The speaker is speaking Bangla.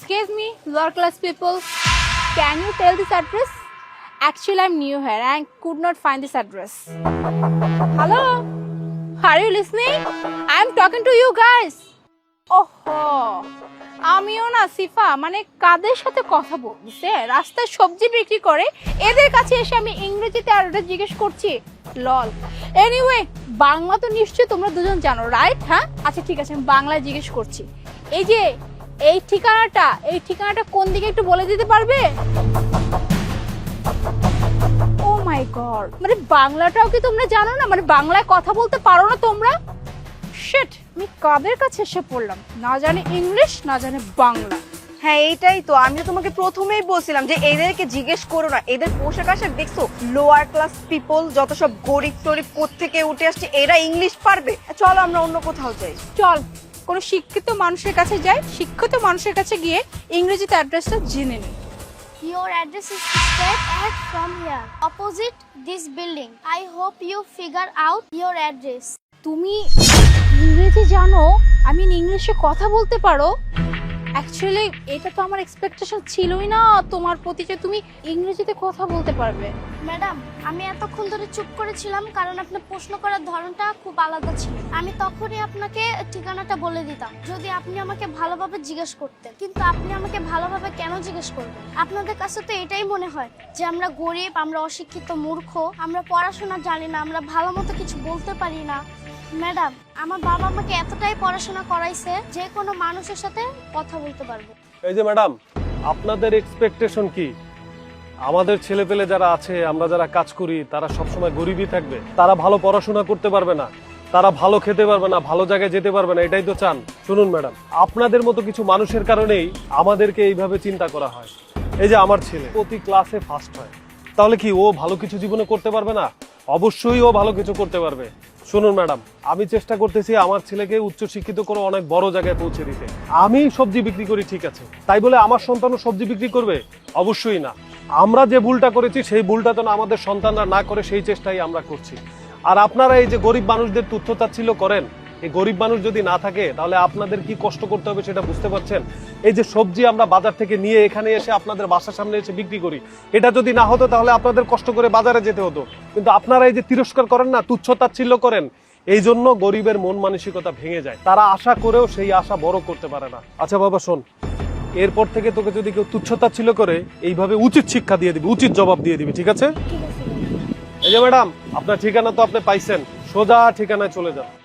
Excuse me, lower class people. Can you tell this address? Actually, I'm new here and could not find this address. Hello? Are you listening? I'm talking to you guys. ওহো আমিও না সিফা মানে কাদের সাথে কথা বলছে রাস্তায় সবজি বিক্রি করে এদের কাছে এসে আমি ইংরেজিতে অ্যাড্রেস জিজ্ঞেস করছি লল এনিওয়ে বাংলা তো নিশ্চয়ই তোমরা দুজন জানো রাইট হ্যাঁ আচ্ছা ঠিক আছে আমি বাংলায় জিজ্ঞেস করছি এই যে এই ঠিকানাটা কোন দিকে একটু বলে দিতে পারবে ও মাই গড মানে বাংলাটাও কি তোমরা জানো না মানে বাংলায় কথা বলতে পারো না তোমরা শিট আমি কাদের কাছে এসে পড়লাম না জানে ইংলিশ না জানে বাংলা হ্যাঁ এইটাই তো আমি তো তোমাকে প্রথমেই বলছিলাম যে এদেরকে জিজ্ঞেস করো না এদের পোশাক আশাক দেখছো লোয়ার ক্লাস পিপল যত সব গরিব টরিব কোত্থেকে উঠে আসছে এরা ইংলিশ পারবে চলো আমরা অন্য কোথাও যাই চল কোনো শিক্ষিত মানুষের কাছে যাই শিক্ষিত মানুষের কাছে গিয়ে ইংরেজিতে অ্যাড্রেসটা জেনে নিই Your address is straight ahead from here, opposite this building. I hope you figure out your address. তুমি ইংরেজি জানো আমি ইংলিশে কথা বলতে পারো অ্যাকচুয়ালি এটা তো আমার এক্সপেকটেশন ছিলই না তোমার প্রতি যে তুমি ইংরেজিতে কথা বলতে পারবে ম্যাডাম আমি এতক্ষণ ধরে চুপ করেছিলাম কারণ আপনার প্রশ্ন করার ধরনটা খুব আলাদা ছিল আমি তখনই আপনাকে ঠিকানাটা বলে দিতাম যদি আপনি আমাকে ভালোভাবে জিজ্ঞেস করতেন কিন্তু আপনি আমাকে ভালোভাবে কেন জিজ্ঞেস করবেন আপনাদের কাছে তো এটাই মনে হয় যে আমরা গরিব আমরা অশিক্ষিত মূর্খ আমরা পড়াশোনা জানি না আমরা ভালো মতো কিছু বলতে পারি না ম্যাডাম আমার বাবা আমাকে এতটাই পড়াশোনা করাইছে যে কোনো মানুষের সাথে কথা বলতে পারবো এই যে ম্যাডাম আপনাদের এক্সপেকটেশন কি আমাদের ছেলেপেলে যারা আছে আমরা যারা কাজ করি তারা সবসময় গরিবই থাকবে তারা ভালো পড়াশোনা করতে পারবে না তারা ভালো খেতে পারবে না ভালো জায়গায় যেতে পারবে না এটাই তো চান শুনুন ম্যাডাম আপনাদের মতো কিছু মানুষের কারণেই আমাদেরকে এইভাবে চিন্তা করা হয় এই যে আমার ছেলে প্রতি ক্লাসে ফার্স্ট হয় তাহলে কি ও ভালো কিছু জীবনে করতে পারবে না অবশ্যই ও ভালো কিছু করতে পারবে শুনুন ম্যাডাম আমি চেষ্টা করতেছি আমার ছেলেকে উচ্চশিক্ষিত করে অনেক বড় জায়গায় পৌঁছে দিতে আমি সবজি বিক্রি করি ঠিক আছে তাই বলে আমার সন্তানও সবজি বিক্রি করবে অবশ্যই না আমরা যে ভুলটা করেছি সেই ভুলটা তো আমাদের সন্তানরা না করে সেই চেষ্টাই আমরা করছি আর আপনারা এই যে গরিব মানুষদের তুচ্ছ-তাচ্ছিল্য করেন এই গরিব মানুষ যদি না থাকে তাহলে আপনাদের কি কষ্ট করতে হবে সেটা বুঝতে পারছেন এই যে সবজি আমরা বাজার থেকে নিয়ে এখানে এসে আপনাদের বাসার সামনে এসে বিক্রি করি এটা যদি না হতো তাহলে আপনাদের কষ্ট করে বাজারে যেতে হতো কিন্তু আপনারা এই যে তিরস্কার করেন না তুচ্ছ-তাচ্ছিল্য করেন এই জন্য গরিবের মন মানসিকতা ভেঙে যায় তারা আশা করেও সেই আশা বড় করতে পারে না আচ্ছা বাবা শোন এরপর থেকে তোকে যদি কেউ তুচ্ছ-তাচ্ছিল্য করে এইভাবে উচিত শিক্ষা দিয়ে দিবি উচিত জবাব দিয়ে দিবি ঠিক আছে এই যে ম্যাডাম আপনার ঠিকানা তো আপনি পাইছেন সোজা ঠিকানায় চলে যান